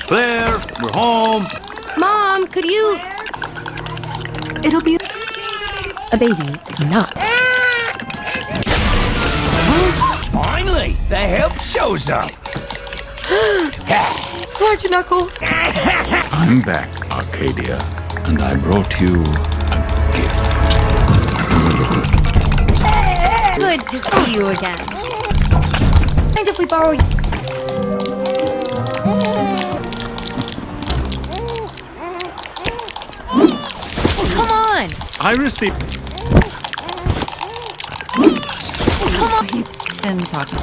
Claire, we're home. Mom, could you... It'll be A baby, not. Finally, the help shows up. Why'd you knuckle? I'm back, Arcadia, and I brought you a gift. Good to see you again. Mind if we borrow... Come on! I received... He's been talking.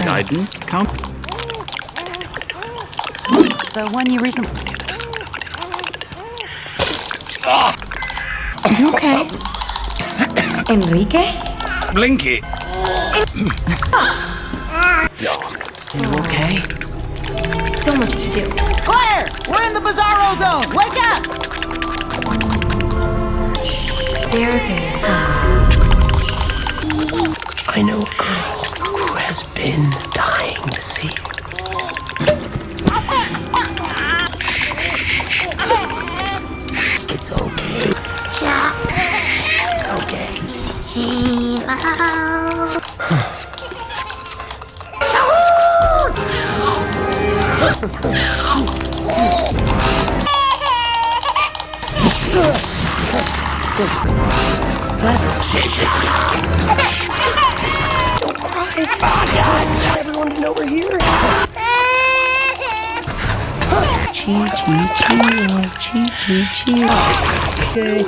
guidance count. The one you recently. Are you okay? Enrique? Blinky. You okay? So much to do. Claire, we're in the Bizarro Zone. Wake up! There. I know a girl who has been dying to see you. It's okay. It's okay. Don't cry. I want everyone to know we're here. Chi. Okay.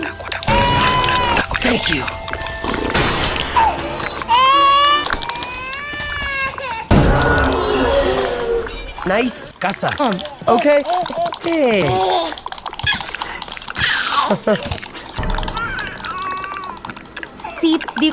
Thank you. Nice casa. Okay. Hey. See, the...